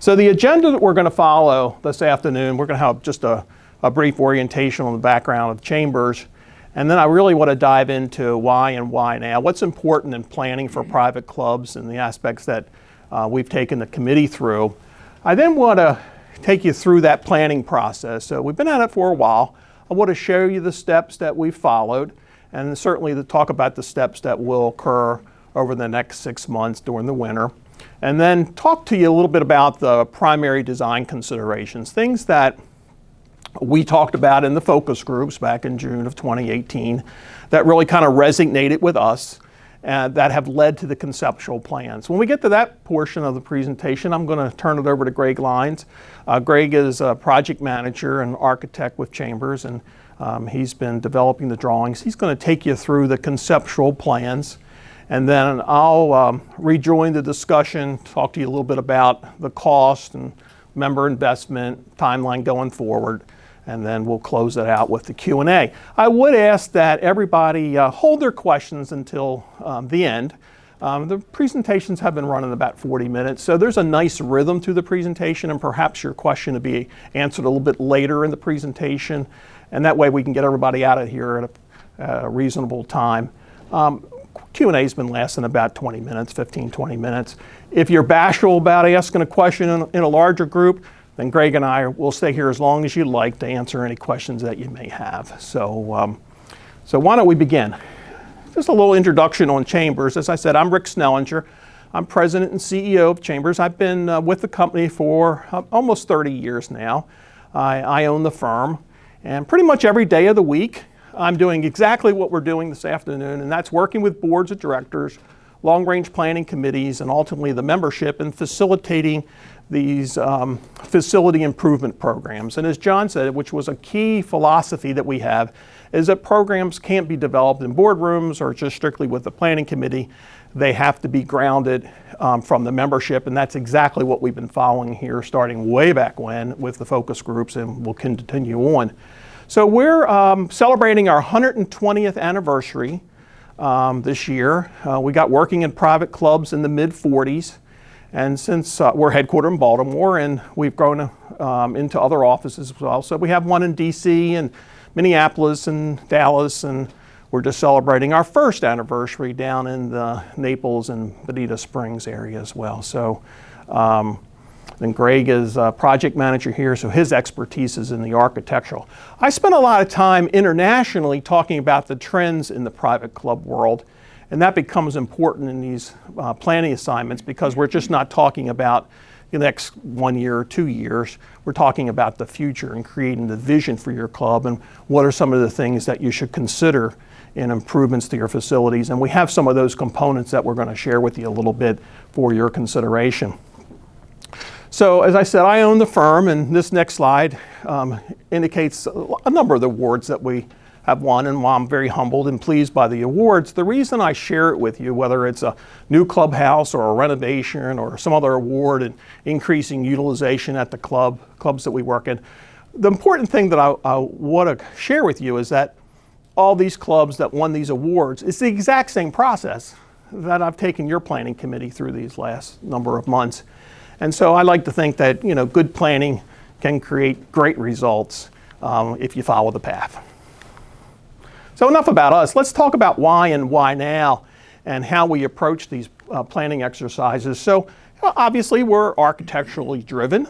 So the agenda that we're going to follow this afternoon, we're going to have just a brief orientation on the background of Chambers. And then I really want to dive into why and why now. What's important in planning for private clubs and the aspects that we've taken the committee through. I then want to take you through that planning process. So we've been at it for a while. I want to show you the steps that we've followed and certainly to talk about the steps that will occur over the next 6 months during the winter. And then talk to you a little bit about the primary design considerations, things that we talked about in the focus groups back in June of 2018 that really kind of resonated with us and that have led to the conceptual plans. When we get to that portion of the presentation, I'm going to turn it over to Greg Lyons. Greg is a project manager and architect with Chambers, and he's been developing the drawings. He's going to take you through the conceptual plans. And then I'll rejoin the discussion, talk to you a little bit about the cost and member investment, timeline going forward, and then we'll close it out with the Q&A. I would ask that everybody hold their questions until the end. The presentations have been running about 40 minutes, so there's a nice rhythm to the presentation, and perhaps your question will be answered a little bit later in the presentation, and that way we can get everybody out of here at a reasonable time. Q&A has been lasting about 20 minutes, 15, 20 minutes. If you're bashful about asking a question in a larger group, then Greg and I will stay here as long as you'd like to answer any questions that you may have. So why don't we begin? Just a little introduction on Chambers. As I said, I'm Rick Snellinger. I'm president and CEO of Chambers. I've been with the company for almost 30 years now. I own the firm, and pretty much every day of the week, I'm doing exactly what we're doing this afternoon, and that's working with boards of directors, long-range planning committees, and ultimately the membership in facilitating these facility improvement programs. And as John said, which was a key philosophy that we have, is that programs can't be developed in boardrooms or just strictly with the planning committee. They have to be grounded from the membership, and that's exactly what we've been following here starting way back when with the focus groups, and we'll continue on. So we're celebrating our 120th anniversary this year. We got working in private clubs in the mid-40s, and since we're headquartered in Baltimore, and we've grown into other offices as well. So we have one in DC and Minneapolis and Dallas, and we're just celebrating our first anniversary down in the Naples and Bonita Springs area as well. So then Greg is a project manager here, so his expertise is in the architectural. I spent a lot of time internationally talking about the trends in the private club world, and that becomes important in these planning assignments because we're just not talking about the next 1 year or 2 years. We're talking about the future and creating the vision for your club and what are some of the things that you should consider in improvements to your facilities. And we have some of those components that we're going to share with you a little bit for your consideration. So as I said, I own the firm, and this next slide indicates a number of the awards that we have won, and while I'm very humbled and pleased by the awards, the reason I share it with you, whether it's a new clubhouse or a renovation or some other award and increasing utilization at the clubs that we work in, the important thing that I want to share with you is that all these clubs that won these awards, it's the exact same process that I've taken your planning committee through these last number of months. And so I like to think that, good planning can create great results if you follow the path. So enough about us. Let's talk about why and why now and how we approach these planning exercises. So obviously we're architecturally driven.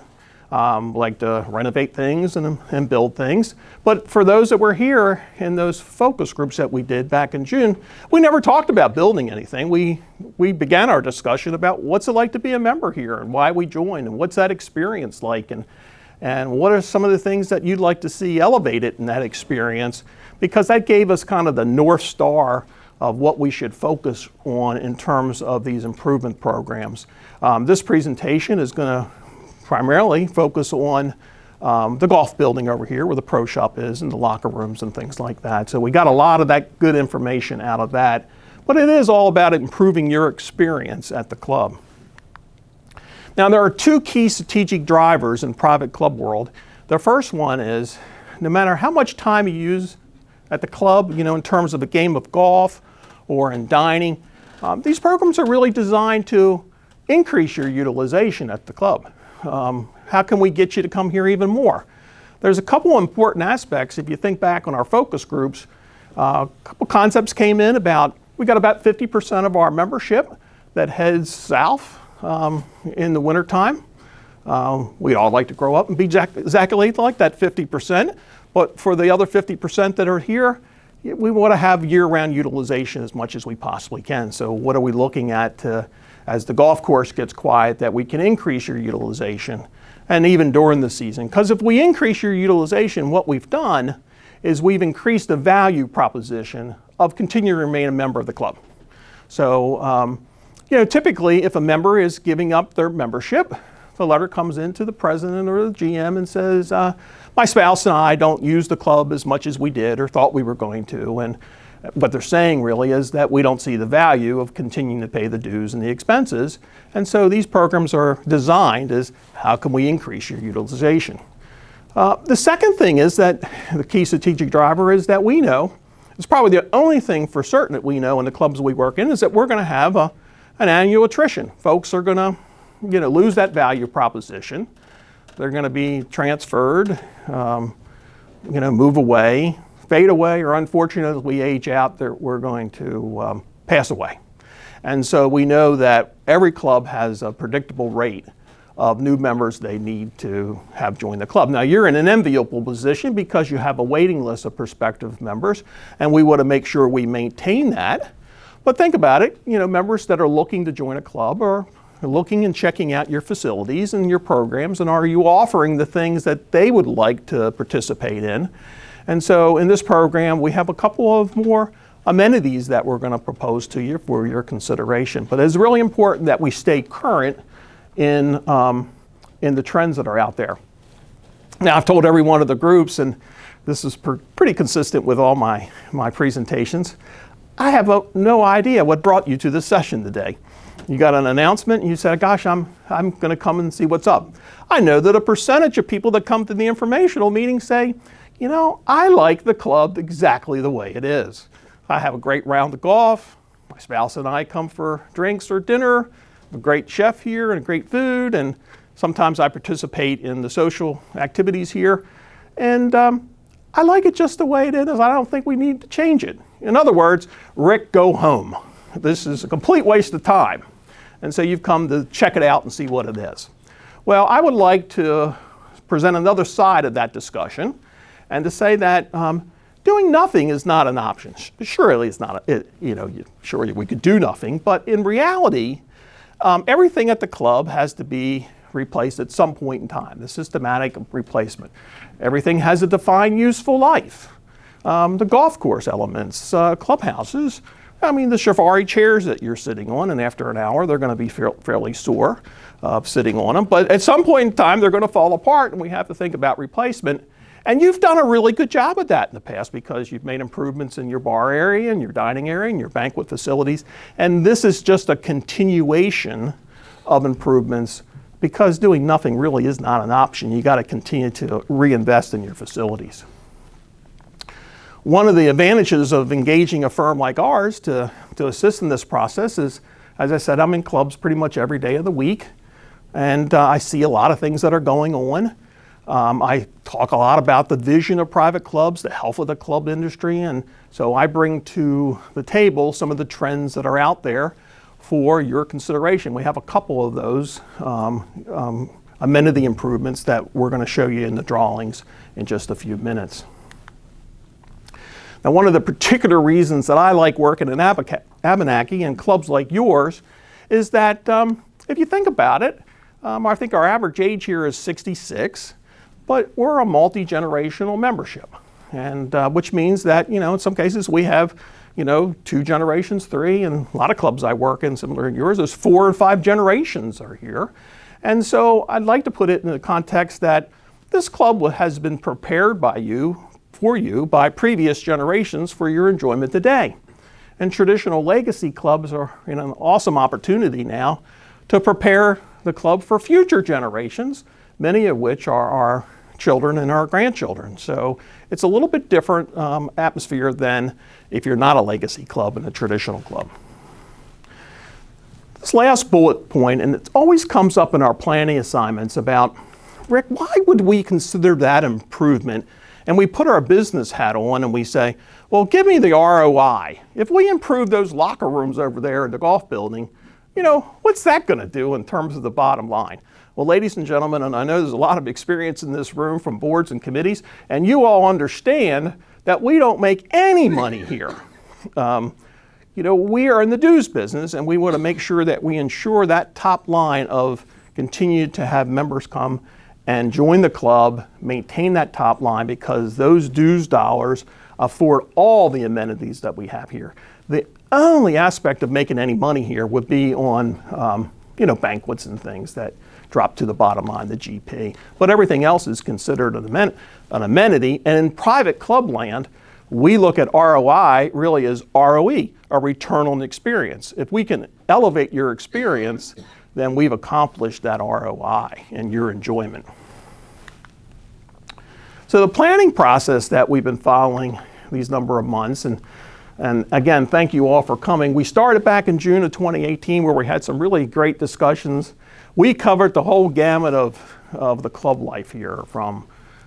Like to renovate things and build things. But for those that were here in those focus groups that we did back in June, we never talked about building anything. We began our discussion about what's it like to be a member here and why we joined and what's that experience like and what are some of the things that you'd like to see elevated in that experience, because that gave us kind of the North Star of what we should focus on in terms of these improvement programs. This presentation is going to primarily focus on the golf building over here where the pro shop is and the locker rooms and things like that. So we got a lot of that good information out of that, but it is all about improving your experience at the club. Now there are two key strategic drivers in private club world. The first one is no matter how much time you use at the club, in terms of a game of golf or in dining, these programs are really designed to increase your utilization at the club. How can we get you to come here even more? There's a couple important aspects. If you think back on our focus groups, a couple concepts came in about, we got about 50% of our membership that heads south in the wintertime. We all like to grow up and be exactly like that 50%, but for the other 50% that are here, we want to have year-round utilization as much as we possibly can. So what are we looking at as the golf course gets quiet, that we can increase your utilization, and even during the season? Because if we increase your utilization, what we've done is we've increased the value proposition of continuing to remain a member of the club. So, typically if a member is giving up their membership, the letter comes into the president or the GM and says, my spouse and I don't use the club as much as we did or thought we were going to. And what they're saying really is that we don't see the value of continuing to pay the dues and the expenses. And so these programs are designed as, how can we increase your utilization? The second thing is that the key strategic driver is that we know, it's probably the only thing for certain that we know in the clubs we work in, is that we're going to have an annual attrition. Folks are going to lose that value proposition. They're going to be transferred, move away, fade away, or unfortunately, as we age out, we're going to pass away. And so we know that every club has a predictable rate of new members they need to have join the club. Now, you're in an enviable position because you have a waiting list of prospective members, and we want to make sure we maintain that. But think about it, members that are looking to join a club are looking and checking out your facilities and your programs, and are you offering the things that they would like to participate in? And so in this program, we have a couple of more amenities that we're going to propose to you for your consideration. But it's really important that we stay current in the trends that are out there. Now, I've told every one of the groups, and this is pretty consistent with all my presentations, I have no idea what brought you to this session today. You got an announcement and you said, gosh, I'm going to come and see what's up. I know that a percentage of people that come to the informational meeting say, I like the club exactly the way it is. I have a great round of golf. My spouse and I come for drinks or dinner. A great chef here and great food, and sometimes I participate in the social activities here. And I like it just the way it is. I don't think we need to change it. In other words, Rick, go home. This is a complete waste of time. And so you've come to check it out and see what it is. Well, I would like to present another side of that discussion and to say that doing nothing is not an option. Surely it's not, surely we could do nothing, but in reality, everything at the club has to be replaced at some point in time, the systematic replacement. Everything has a defined useful life. The golf course elements, clubhouses, the Chiavari chairs that you're sitting on, and after an hour, they're going to be fairly sore sitting on them. But at some point in time, they're going to fall apart, and we have to think about replacement. And you've done a really good job of that in the past because you've made improvements in your bar area and your dining area and your banquet facilities. And this is just a continuation of improvements because doing nothing really is not an option. You got to continue to reinvest in your facilities. One of the advantages of engaging a firm like ours to assist in this process is, as I said, I'm in clubs pretty much every day of the week, and I see a lot of things that are going on. I talk a lot about the vision of private clubs, the health of the club industry, and so I bring to the table some of the trends that are out there for your consideration. We have a couple of those amenity improvements that we're going to show you in the drawings in just a few minutes. Now, one of the particular reasons that I like working in Abenaqui and clubs like yours is that if you think about it, I think our average age here is 66, but we're a multi-generational membership, and which means that, in some cases we have, 2 generations, 3, and a lot of clubs I work in, similar to yours, there's 4 or 5 generations are here. And so I'd like to put it in the context that this club has been prepared for you by previous generations for your enjoyment today. And traditional legacy clubs are in an awesome opportunity now to prepare the club for future generations, many of which are our children and our grandchildren. So it's a little bit different atmosphere than if you're not a legacy club and a traditional club. This last bullet point, and it always comes up in our planning assignments about, Rick, why would we consider that improvement? And we put our business hat on and we say, well, give me the ROI. If we improve those locker rooms over there in the golf building, what's that going to do in terms of the bottom line? Well, ladies and gentlemen, and I know there's a lot of experience in this room from boards and committees, and you all understand that we don't make any money here. We are in the dues business, and we want to make sure that we ensure that top line of continue to have members come and join the club, maintain that top line, because those dues dollars afford all the amenities that we have here. The only aspect of making any money here would be on, banquets and things that drop to the bottom line, the GP. But everything else is considered an amenity. And in private club land, we look at ROI really as ROE, a return on experience. If we can elevate your experience, then we've accomplished that ROI and your enjoyment. So the planning process that we've been following these number of months, and again, thank you all for coming. We started back in June of 2018 where we had some really great discussions. We covered the whole gamut of the club life here, from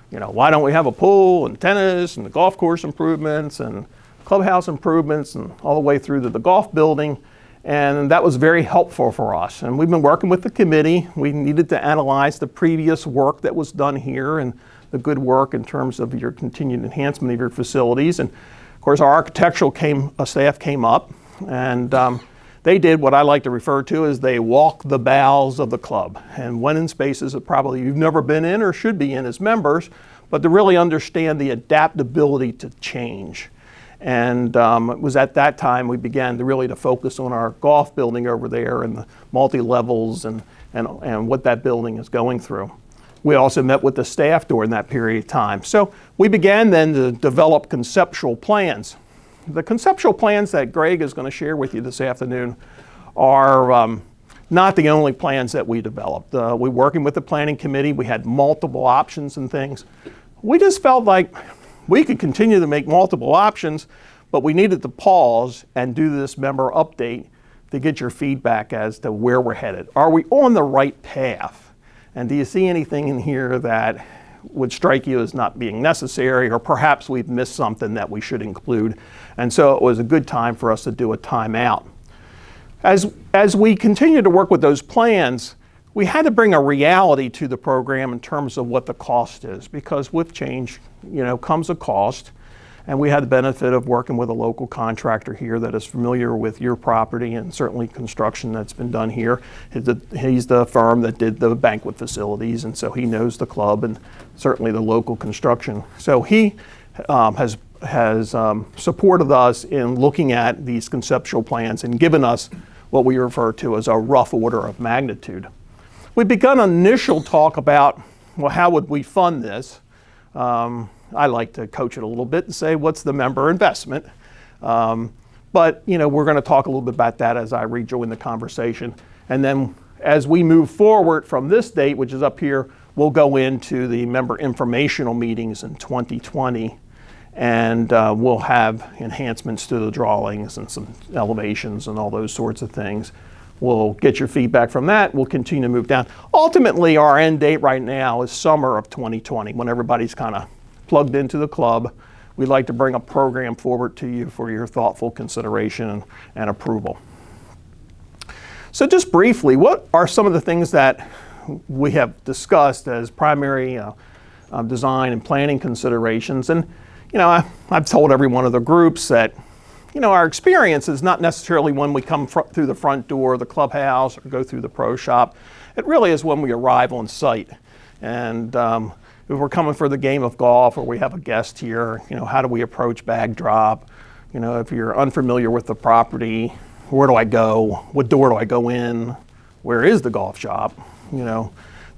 why don't we have a pool and tennis and the golf course improvements and clubhouse improvements and all the way through to the golf building. And that was very helpful for us. And we've been working with the committee. We needed to analyze the previous work that was done here and the good work in terms of your continued enhancement of your facilities. And of course, our architectural staff came up, and they did what I like to refer to as they walked the bowels of the club and went in spaces that probably you've never been in or should be in as members, but to really understand the adaptability to change. And it was at that time we began to focus on our golf building over there and the multi-levels and what that building is going through. We also met with the staff during that period of time. So we began then to develop conceptual plans. The conceptual plans that Greg is going to share with you this afternoon are not the only plans that we developed. We're working with the planning committee. We had multiple options and things. We just felt like we could continue to make multiple options, but we needed to pause and do this member update to get your feedback as to where we're headed. Are we on the right path? And do you see anything in here that would strike you as not being necessary, or perhaps we've missed something that we should include? And so it was a good time for us to do a timeout. As we continue to work with those plans, we had to bring a reality to the program in terms of what the cost is, because with change, comes a cost. And we had the benefit of working with a local contractor here that is familiar with your property and certainly construction that's been done here. He's the firm that did the banquet facilities, and so he knows the club and certainly the local construction. So he has supported us in looking at these conceptual plans and given us what we refer to as a rough order of magnitude. We've begun an initial talk about, well, how would we fund this? I like to coach it a little bit and say, what's the member investment? But we're going to talk a little bit about that as I rejoin the conversation. And then as we move forward from this date, which is up here, we'll go into the member informational meetings in 2020. And we'll have enhancements to the drawings and some elevations and all those sorts of things. We'll get your feedback from that. We'll continue to move down. Ultimately, our end date right now is summer of 2020, when everybody's kind of plugged into the club. We'd like to bring a program forward to you for your thoughtful consideration and approval. So just briefly, what are some of the things that we have discussed as primary design and planning considerations? And I've told every one of the groups that our experience is not necessarily when we come through the front door of the clubhouse or go through the pro shop. It really is when we arrive on site. And if we're coming for the game of golf or we have a guest here, how do we approach bag drop? If you're unfamiliar with the property, where do I go? What door do I go in? Where is the golf shop?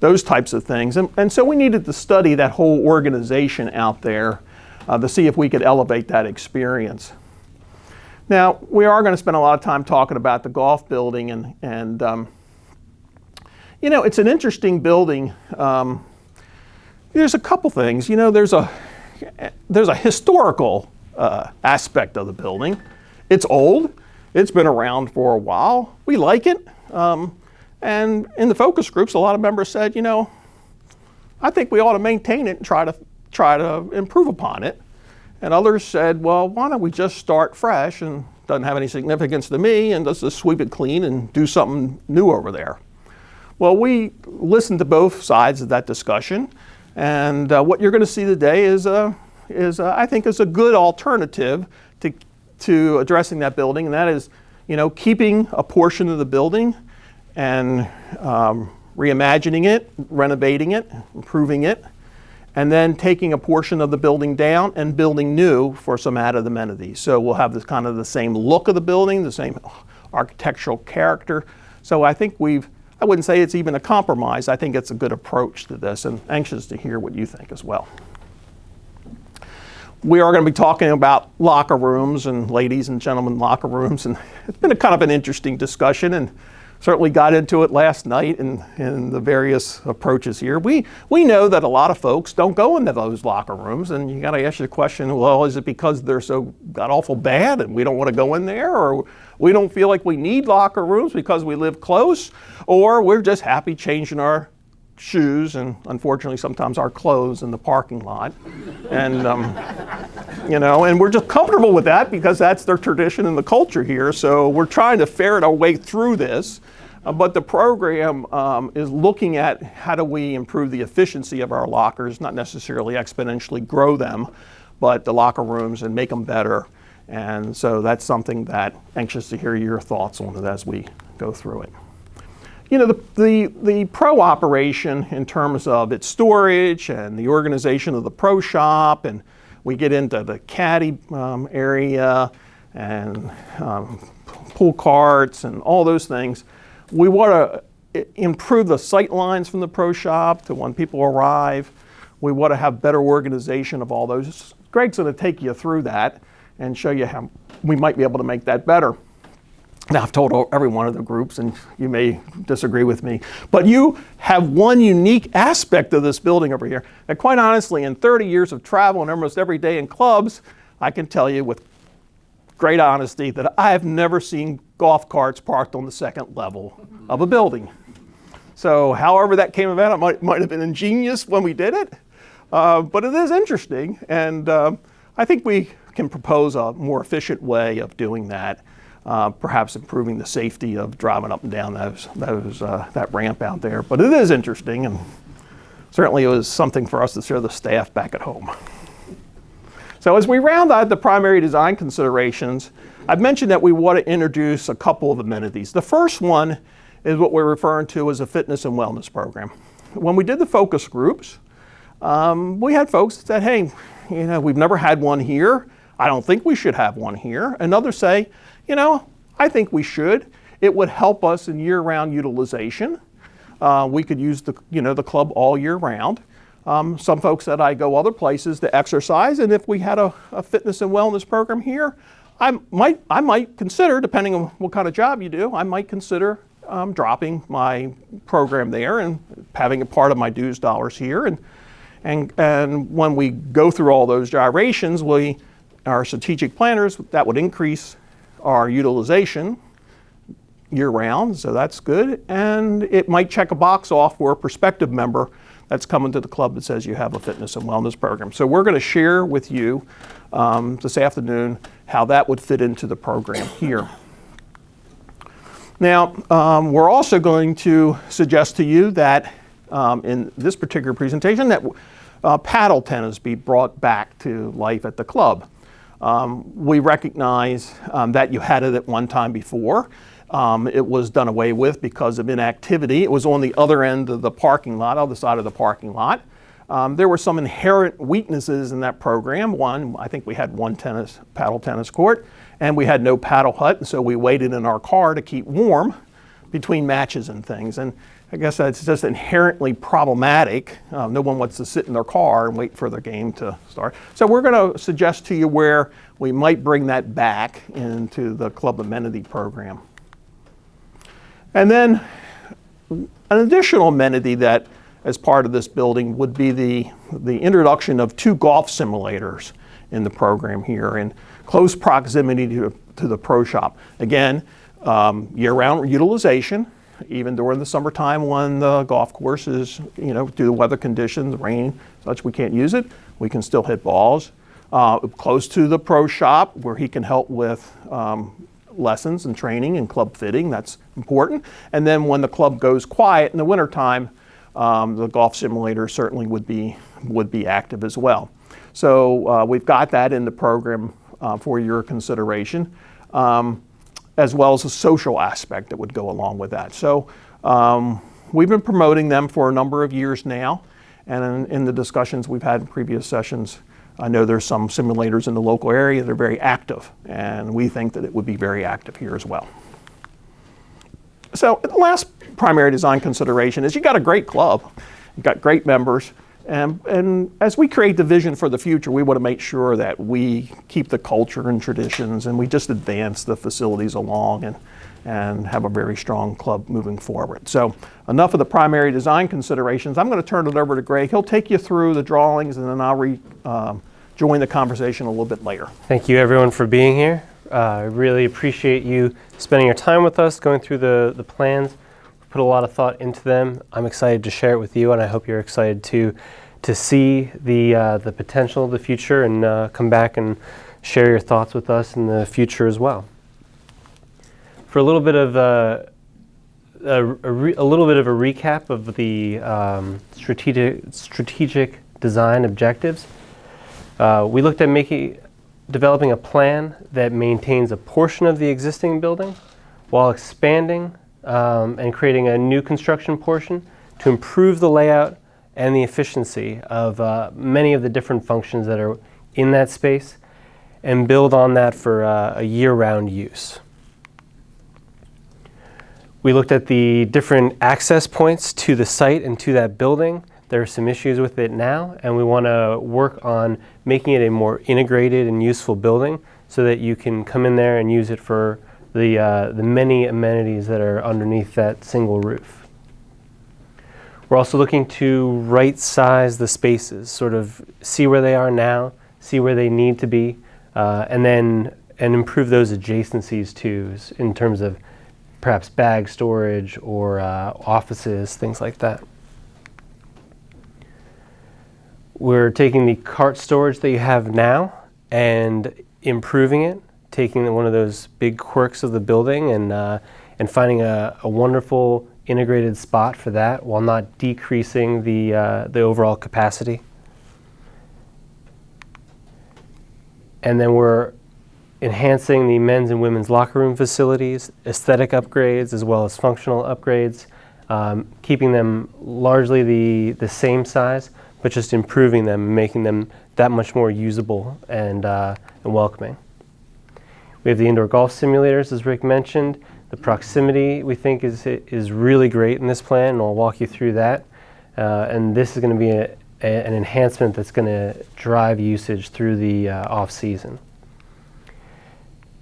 Those types of things. And so we needed to study that whole organization out there to see if we could elevate that experience. Now, we are going to spend a lot of time talking about the golf building, and it's an interesting building. There's a couple things. There's a historical aspect of the building. It's old. It's been around for a while. We like it. And in the focus groups, a lot of members said, I think we ought to maintain it and try to improve upon it. And others said, well, why don't we just start fresh and doesn't have any significance to me, and let's just sweep it clean and do something new over there. Well, we listened to both sides of that discussion, and what you're going to see today is I think is a good alternative to addressing that building, and that is, keeping a portion of the building and reimagining it, renovating it, improving it, and then taking a portion of the building down and building new for some added amenities. So we'll have this kind of the same look of the building, the same architectural character. So I think I wouldn't say it's even a compromise. I think it's a good approach to this, and anxious to hear what you think as well. We are going to be talking about locker rooms and ladies and gentlemen locker rooms, and it's been a kind of an interesting discussion, and certainly got into it last night in the various approaches here. We know that a lot of folks don't go into those locker rooms, and you got to ask the question, well, is it because they're so god-awful bad and we don't want to go in there, or we don't feel like we need locker rooms because we live close, or we're just happy changing our shoes and unfortunately sometimes our clothes in the parking lot, and and we're just comfortable with that because that's their tradition and the culture here. So we're trying to ferret our way through this, but the program is looking at how do we improve the efficiency of our lockers, not necessarily exponentially grow them, but the locker rooms and make them better. And so that's something that anxious to hear your thoughts on it as we go through it. The pro operation in terms of its storage and the organization of the pro shop, and we get into the caddy area and pool carts and all those things. We want to improve the sight lines from the pro shop to when people arrive. We want to have better organization of all those. Greg's going to take you through that and show you how we might be able to make that better. Now, I've told every one of the groups, and you may disagree with me, but you have one unique aspect of this building over here. And quite honestly, in 30 years of travel and almost every day in clubs, I can tell you with great honesty that I have never seen golf carts parked on the second level of a building. So however that came about, it might have been ingenious when we did it, but it is interesting, and I think we can propose a more efficient way of doing that. Perhaps improving the safety of driving up and down that ramp out there. But it is interesting, and certainly it was something for us to share the staff back at home. So as we round out the primary design considerations, I've mentioned that we want to introduce a couple of amenities. The first one is what we're referring to as a fitness and wellness program. When we did the focus groups, we had folks that said, hey, we've never had one here. I don't think we should have one here. And others say, I think we should. It would help us in year-round utilization. We could use the club all year round. Some folks said I go other places to exercise, and if we had a fitness and wellness program here, I might consider, depending on what kind of job you do, I might consider dropping my program there and having a part of my dues dollars here. And when we go through all those gyrations, our strategic planners, that would increase our utilization year-round, so that's good. And it might check a box off for a prospective member that's coming to the club that says you have a fitness and wellness program. So we're going to share with you this afternoon how that would fit into the program here. Now, we're also going to suggest to you that in this particular presentation that paddle tennis be brought back to life at the club. We recognize that you had it at one time before. It was done away with because of inactivity. It was on the other end of the parking lot, other side of the parking lot. There were some inherent weaknesses in that program. One, I think we had one paddle tennis court, and we had no paddle hut, and so we waited in our car to keep warm between matches and things. And I guess that's just inherently problematic. No one wants to sit in their car and wait for the game to start. So we're going to suggest to you where we might bring that back into the club amenity program. And then an additional amenity that as part of this building would be the introduction of 2 golf simulators in the program here in close proximity to the pro shop. Again, year-round utilization, even during the summertime when the golf course is, due to weather conditions, rain, such we can't use it, we can still hit balls. Close to the pro shop where he can help with lessons and training and club fitting, that's important. And then when the club goes quiet in the wintertime, the golf simulator certainly would be active as well. So we've got that in the program for your consideration, as well as a social aspect that would go along with that. So we've been promoting them for a number of years now, and in the discussions we've had in previous sessions, I know there's some simulators in the local area that are very active, and we think that it would be very active here as well. So the last primary design consideration is you got a great club, you've got great members, and as we create the vision for the future, we want to make sure that we keep the culture and traditions, and we just advance the facilities along and have a very strong club moving forward. So enough of the primary design considerations. I'm going to turn it over to Greg. He'll take you through the drawings, and then I'll join the conversation a little bit later. Thank you everyone for being here. I really appreciate you spending your time with us, going through the plans. We put a lot of thought into them. I'm excited to share it with you, and I hope you're excited to see the potential of the future and come back and share your thoughts with us in the future as well. For a little bit of a recap of the strategic design objectives, we looked at developing a plan that maintains a portion of the existing building while expanding and creating a new construction portion to improve the layout and the efficiency of many of the different functions that are in that space and build on that for a year-round use. We looked at the different access points to the site and to that building. There are some issues with it now, and we want to work on making it a more integrated and useful building so that you can come in there and use it for the many amenities that are underneath that single roof. We're also looking to right-size the spaces, sort of see where they are now, see where they need to be, and improve those adjacencies too, in terms of perhaps bag storage or offices, things like that. We're taking the cart storage that you have now and improving it, taking one of those big quirks of the building and finding a wonderful integrated spot for that while not decreasing the overall capacity. And then we're enhancing the men's and women's locker room facilities, aesthetic upgrades as well as functional upgrades, keeping them largely the same size, but just improving them and making them that much more usable and welcoming. We have the indoor golf simulators, as Rick mentioned. The proximity, we think, is really great in this plan, and I'll walk you through that. And this is going to be an enhancement that's going to drive usage through the off-season.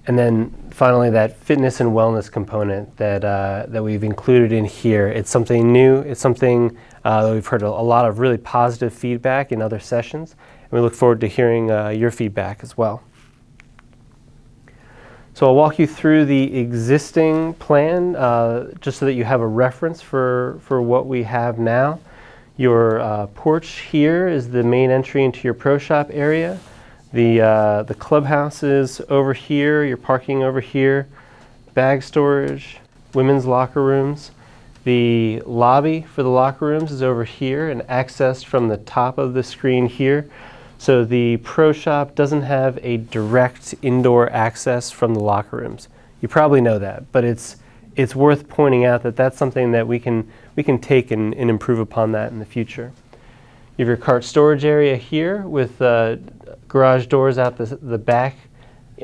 And then finally, that fitness and wellness component that we've included in here. It's something new. It's something that we've heard a lot of really positive feedback in other sessions, and we look forward to hearing your feedback as well. So I'll walk you through the existing plan just so that you have a reference for what we have now. Your porch here is the main entry into your pro shop area. The clubhouse is over here, your parking over here, bag storage, women's locker rooms. The lobby for the locker rooms is over here and accessed from the top of the screen here. So the pro shop doesn't have a direct indoor access from the locker rooms. You probably know that, but it's worth pointing out that that's something that we can take and improve upon that in the future. You have your cart storage area here with garage doors out the back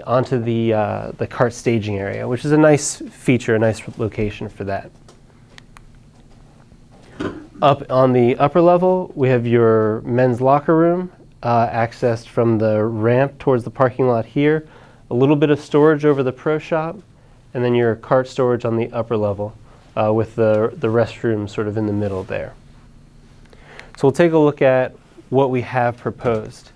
onto the cart staging area, which is a nice feature, a nice location for that. Up on the upper level, we have your men's locker room, accessed from the ramp towards the parking lot here, a little bit of storage over the pro shop, and then your cart storage on the upper level with the restroom sort of in the middle there. So we'll take a look at what we have proposed.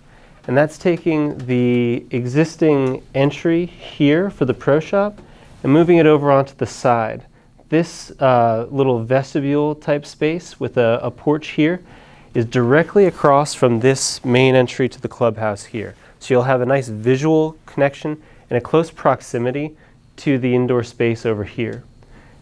And that's taking the existing entry here for the pro shop and moving it over onto the side this little vestibule type space with a porch here is directly across from this main entry to the clubhouse here. So you'll have a nice visual connection and a close proximity to the indoor space over here.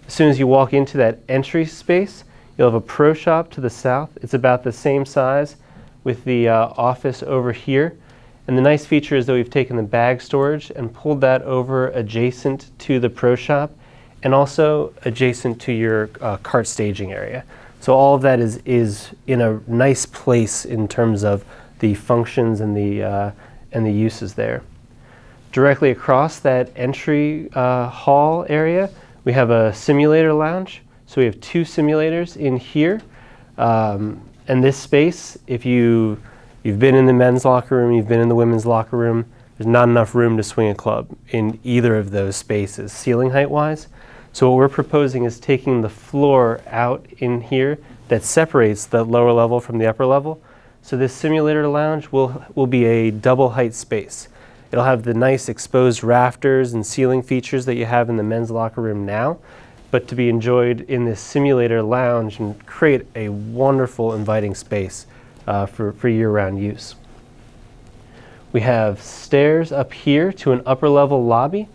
As soon as you walk into that entry space, you'll have a pro shop to the south. It's about the same size with the office over here. And the nice feature is that we've taken the bag storage and pulled that over adjacent to the pro shop and also adjacent to your cart staging area. So all of that is in a nice place in terms of the functions and the uses there. Directly across that entry hall area, we have a simulator lounge. So we have 2 simulators in here. And this space, if you've been in the men's locker room, you've been in the women's locker room, there's not enough room to swing a club in either of those spaces, ceiling height wise. So what we're proposing is taking the floor out in here that separates the lower level from the upper level. So this simulator lounge will be a double height space. It'll have the nice exposed rafters and ceiling features that you have in the men's locker room now, but to be enjoyed in this simulator lounge and create a wonderful inviting space for year-round use. We have stairs up here to an upper level lobby,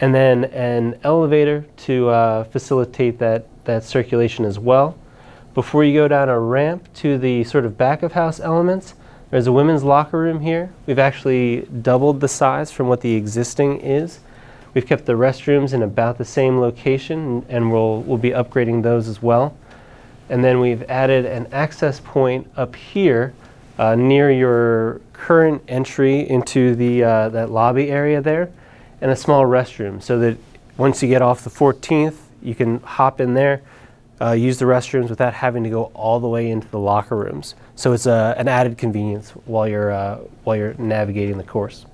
and then an elevator to facilitate that circulation as well. Before you go down a ramp to the sort of back of house elements, there's a women's locker room here. We've actually doubled the size from what the existing is. We've kept the restrooms in about the same location, and we'll be upgrading those as well. And then we've added an access point up here near your current entry into that lobby area there, and a small restroom so that once you get off the 14th, you can hop in there, use the restrooms without having to go all the way into the locker rooms. So it's an added convenience while you're navigating the course.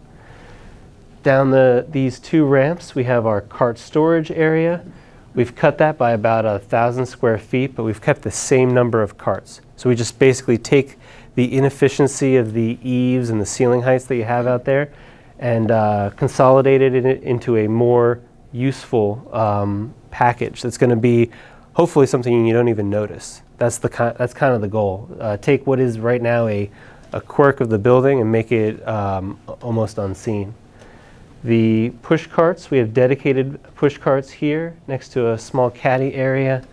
Down these 2 ramps, we have our cart storage area. We've cut that by about 1,000 square feet, but we've kept the same number of carts. So we just basically take the inefficiency of the eaves and the ceiling heights that you have out there and consolidated it into a more useful package that's going to be hopefully something you don't even notice. That's kind of the goal. Take what is right now a quirk of the building and make it almost unseen. The push carts, we have dedicated push carts here next to a small caddy area,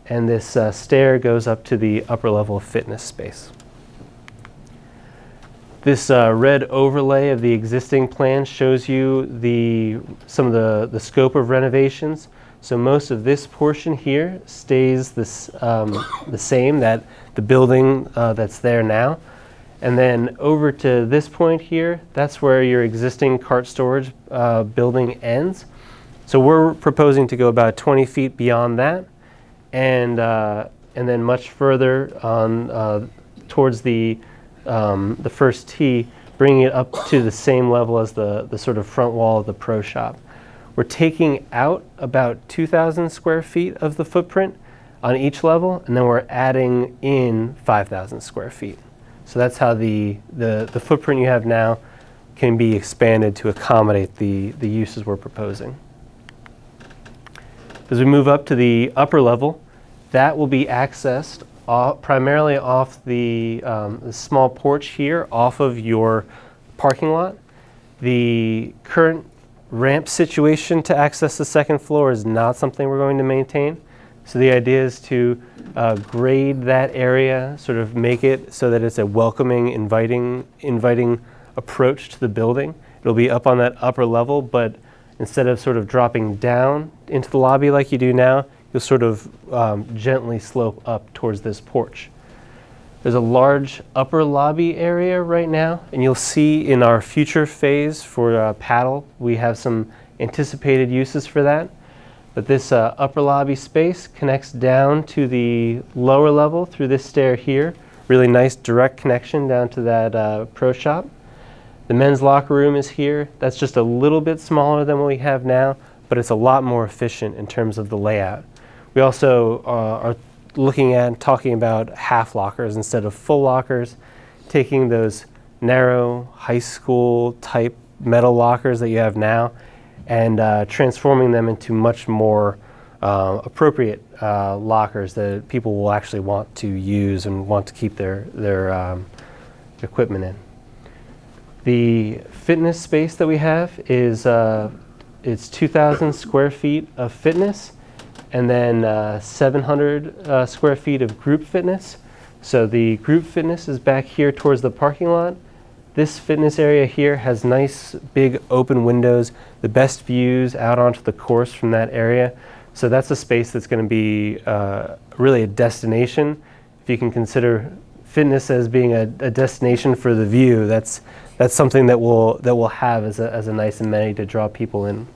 and this stair goes up to the upper level fitness space. This red overlay of the existing plan shows you some of the scope of renovations. So most of this portion here stays the same, that the building that's there now. And then over to this point here, that's where your existing cart storage building ends. So we're proposing to go about 20 feet beyond that, and then much further on towards the first tee, bringing it up to the same level as the sort of front wall of the pro shop. We're taking out about 2,000 square feet of the footprint on each level, and then we're adding in 5,000 square feet. So that's how the footprint you have now can be expanded to accommodate the uses we're proposing. As we move up to the upper level, that will be accessed primarily off the small porch here, off of your parking lot. The current ramp situation to access the second floor is not something we're going to maintain. So the idea is to grade that area, sort of make it so that it's a welcoming, inviting approach to the building. It'll be up on that upper level, but instead of sort of dropping down into the lobby like you do now, you'll sort of gently slope up towards this porch. There's a large upper lobby area right now, and you'll see in our future phase for paddle, we have some anticipated uses for that. But this upper lobby space connects down to the lower level through this stair here. Really nice direct connection down to that pro shop. The men's locker room is here. That's just a little bit smaller than what we have now, but it's a lot more efficient in terms of the layout. We also are looking at and talking about half lockers instead of full lockers, taking those narrow high school type metal lockers that you have now and transforming them into much more appropriate lockers that people will actually want to use and want to keep their equipment in. The fitness space that we have is it's 2,000 square feet of fitness, and then 700 square feet of group fitness. So the group fitness is back here towards the parking lot. This fitness area here has nice big open windows, the best views out onto the course from that area. So that's a space that's going to be really a destination. If you can consider fitness as being a destination for the view, that's something that we'll have as a nice amenity to draw people in.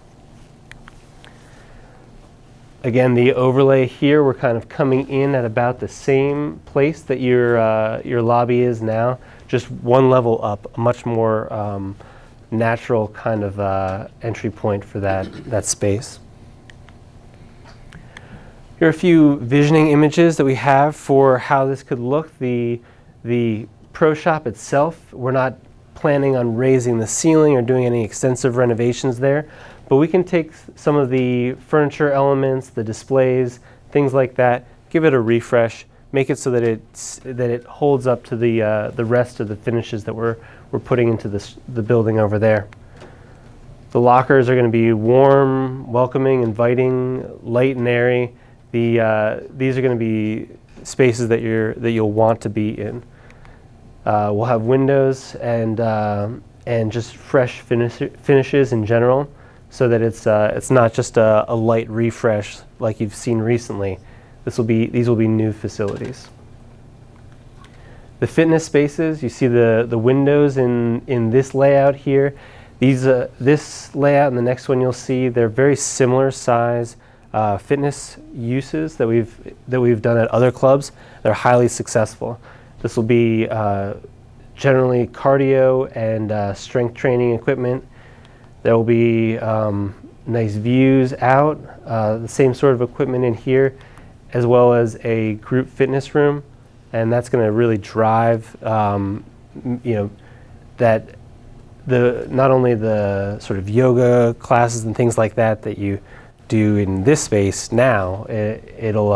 Again, the overlay here, we're kind of coming in at about the same place that your lobby is now, just one level up, a much more natural kind of entry point for that space. Here are a few visioning images that we have for how this could look. The pro shop itself, we're not planning on raising the ceiling or doing any extensive renovations there, but we can take some of the furniture elements, the displays, things like that, give it a refresh, make it so that it holds up to the rest of the finishes that we're putting into the building over there. The lockers are going to be warm, welcoming, inviting, light and airy. These are going to be spaces that you'll want to be in. We'll have windows and just fresh finishes in general, so that it's not just a light refresh like you've seen recently. These will be new facilities. The fitness spaces, you see the windows in this layout here. This layout and the next one you'll see, they're very similar size fitness uses that we've done at other clubs. They're highly successful. This will be generally cardio and strength training equipment. There will be nice views out, the same sort of equipment in here, as well as a group fitness room, and that's going to really drive, that not only the sort of yoga classes and things like that you do in this space now. It'll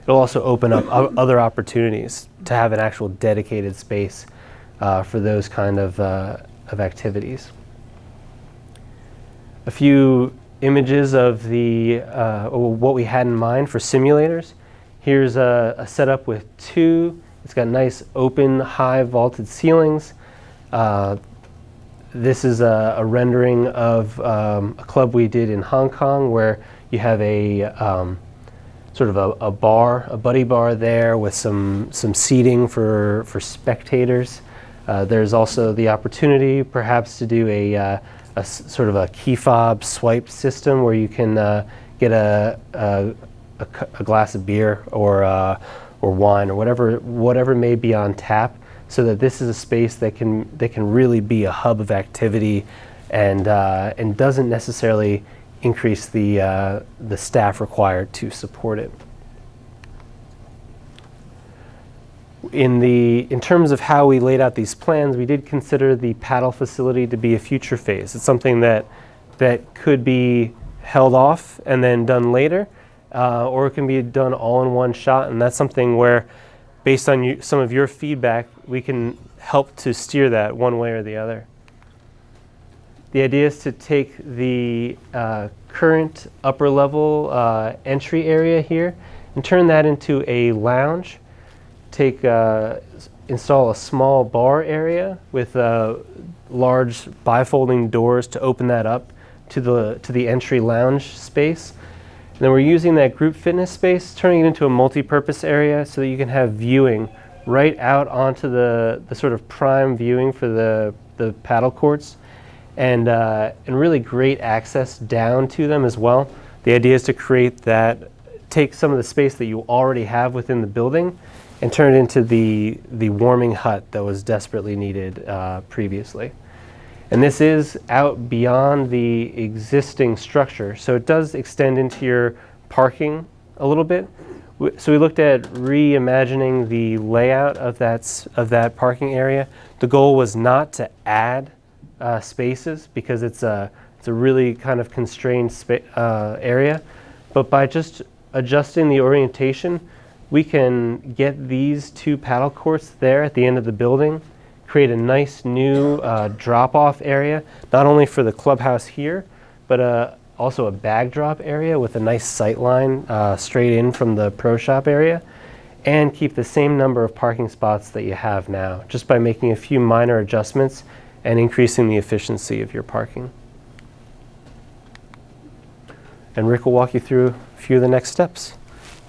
also open up other opportunities to have an actual dedicated space for those kind of activities. A few images of what we had in mind for simulators. Here's a setup with two. It's got nice open, high vaulted ceilings. This is a rendering of a club we did in Hong Kong, where you have a sort of a bar, a buddy bar there with some seating for spectators. There's also the opportunity perhaps to do a sort of a key fob swipe system where you can get a glass of beer or wine or whatever may be on tap, so that this is a space that can really be a hub of activity and doesn't necessarily increase the staff required to support it. In terms of how we laid out these plans, we did consider the paddle facility to be a future phase. It's something that could be held off and then done later, or it can be done all in one shot, and that's something where, based on some of your feedback, we can help to steer that one way or the other. The idea is to take the current upper level entry area here and turn that into a lounge. Install a small bar area with large bifolding doors to open that up to the entry lounge space. And then we're using that group fitness space, turning it into a multi-purpose area so that you can have viewing right out onto the sort of prime viewing for the paddle courts, and really great access down to them as well. The idea is to take some of the space that you already have within the building and turn it into the warming hut that was desperately needed previously. And this is out beyond the existing structure, so it does extend into your parking a little bit. So we looked at reimagining the layout of that parking area. The goal was not to add spaces, because it's a really kind of constrained area, But by just adjusting the orientation, we can get these 2 paddle courts there at the end of the building, create a nice new drop-off area, not only for the clubhouse here, but also a bag drop area with a nice sight line straight in from the pro shop area, and keep the same number of parking spots that you have now, just by making a few minor adjustments and increasing the efficiency of your parking. And Rick will walk you through a few of the next steps.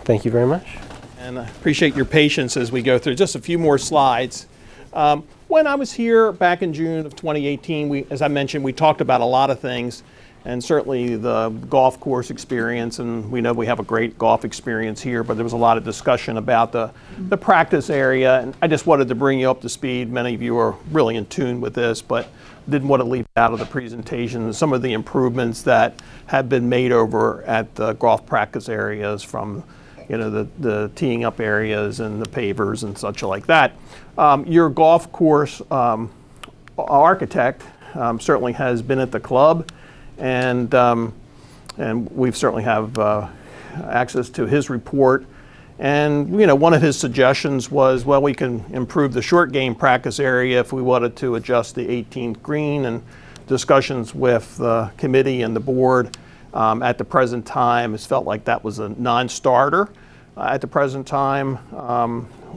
Thank you very much. And I appreciate your patience as we go through just a few more slides. When I was here back in June of 2018, as I mentioned, we talked about a lot of things, and certainly the golf course experience, and we know we have a great golf experience here, but there was a lot of discussion about the practice area, and I just wanted to bring you up to speed. Many of you are really in tune with this, but didn't want to leave out of the presentation some of the improvements that have been made over at the golf practice areas, from the teeing up areas and the pavers and such like that. Your golf course architect certainly has been at the club, and we certainly have access to his report. And one of his suggestions was, well, we can improve the short game practice area if we wanted to adjust the 18th green. And discussions with the committee and the board at the present time has felt like that was a non-starter. At the present time,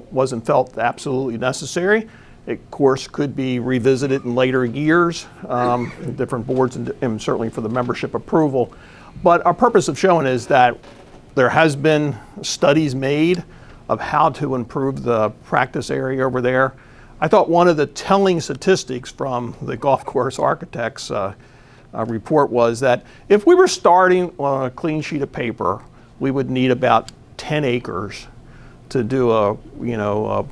wasn't felt absolutely necessary. It, of course, could be revisited in later years, different boards, and certainly for the membership approval. But our purpose of showing is that there has been studies made of how to improve the practice area over there. I thought one of the telling statistics from the golf course architect's report was that if we were starting on a clean sheet of paper, we would need about 10 acres to do a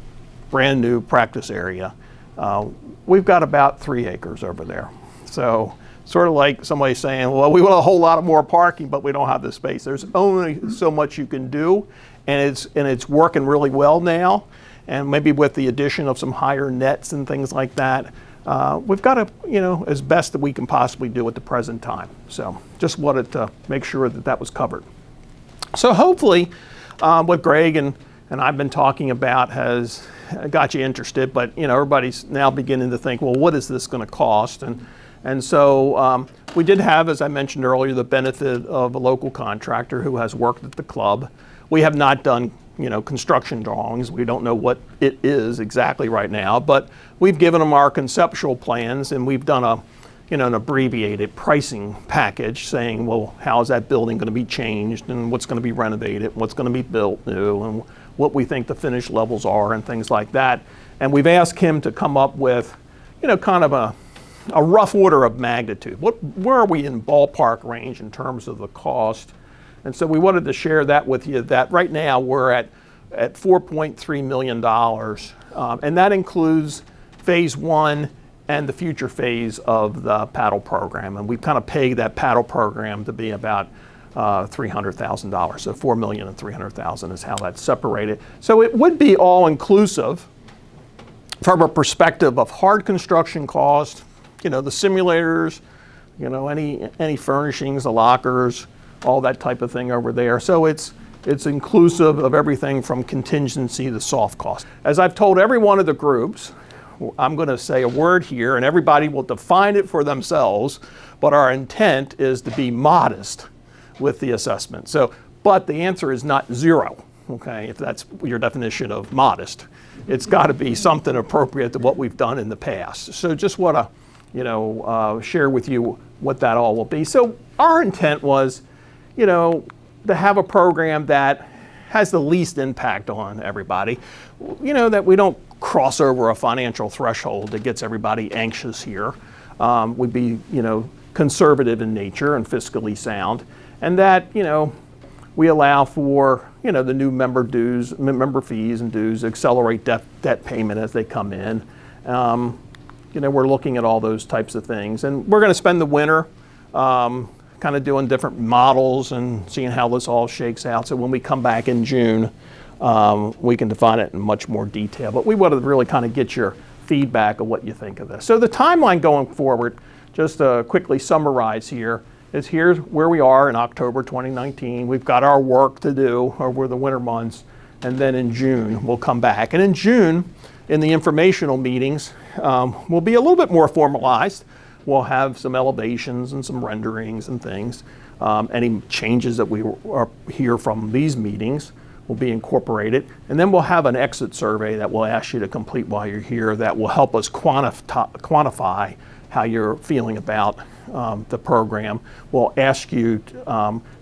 brand new practice area. We've got about 3 acres over there. So sort of like somebody saying, well, we want a whole lot of more parking, but we don't have the space. There's only so much you can do, and it's working really well now. And maybe with the addition of some higher nets and things like that, we've got to, as best that we can possibly do at the present time. So just wanted to make sure that that was covered. So hopefully what Greg and I've been talking about has got you interested, but everybody's now beginning to think, well, what is this going to cost? And so we did have, as I mentioned earlier, the benefit of a local contractor who has worked at the club. We have not done construction drawings. We don't know what it is exactly right now, but we've given them our conceptual plans, and we've done an abbreviated pricing package saying, well, how is that building going to be changed, and what's going to be renovated, what's going to be built new, and what we think the finish levels are, and things like that. And we've asked him to come up with, kind of a rough order of magnitude. Where are we in ballpark range in terms of the cost? And so we wanted to share that with you, that right now we're at $4.3 million. And that includes phase 1 and the future phase of the paddle program. And we've kind of pegged that paddle program to be about $300,000. So $4 million and $300,000 is how that's separated. So it would be all inclusive from a perspective of hard construction cost, the simulators, any furnishings, the lockers, all that type of thing over there. So it's inclusive of everything from contingency to soft cost. As I've told every one of the groups, I'm going to say a word here, and everybody will define it for themselves, but our intent is to be modest with the assessment. So, but the answer is not zero, okay, if that's your definition of modest. It's got to be something appropriate to what we've done in the past. So just want to share with you what that all will be. So our intent was, to have a program that has the least impact on everybody, that we don't cross over a financial threshold that gets everybody anxious here. We'd be, conservative in nature and fiscally sound, and that, we allow for, the new member fees and dues, accelerate debt payment as they come in. We're looking at all those types of things, and we're going to spend the winter kind of doing different models and seeing how this all shakes out. So when we come back in June, we can define it in much more detail. But we want to really kind of get your feedback of what you think of this. So the timeline going forward, just to quickly summarize here, is here's where we are in October 2019. We've got our work to do over the winter months, and then in June we'll come back. And in June, in the informational meetings, we'll be a little bit more formalized. We'll have some elevations and some renderings and things. Any changes that we hear from these meetings will be incorporated. And then we'll have an exit survey that we'll ask you to complete while you're here that will help us quantify how you're feeling about the program. We'll ask you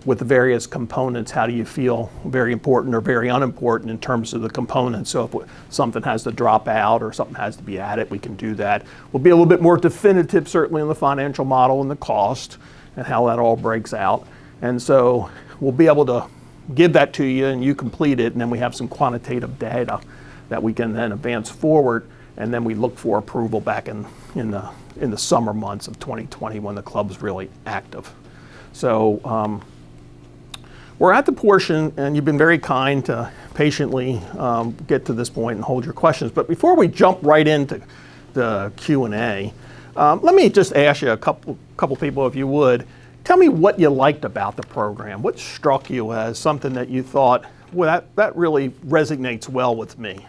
with the various components, how do you feel very important or very unimportant in terms of the components. So if something has to drop out or something has to be added, we can do that. We'll be a little bit more definitive, certainly in the financial model and the cost and how that all breaks out. And so we'll be able to give that to you and you complete it, and then we have some quantitative data that we can then advance forward, and then we look for approval back in the summer months of 2020 when the club's really active. So we're at the portion, and you've been very kind to patiently get to this point and hold your questions. But before we jump right into the Q&A, let me just ask you a couple people, if you would, tell me what you liked about the program. What struck you as something that you thought, well, that really resonates well with me?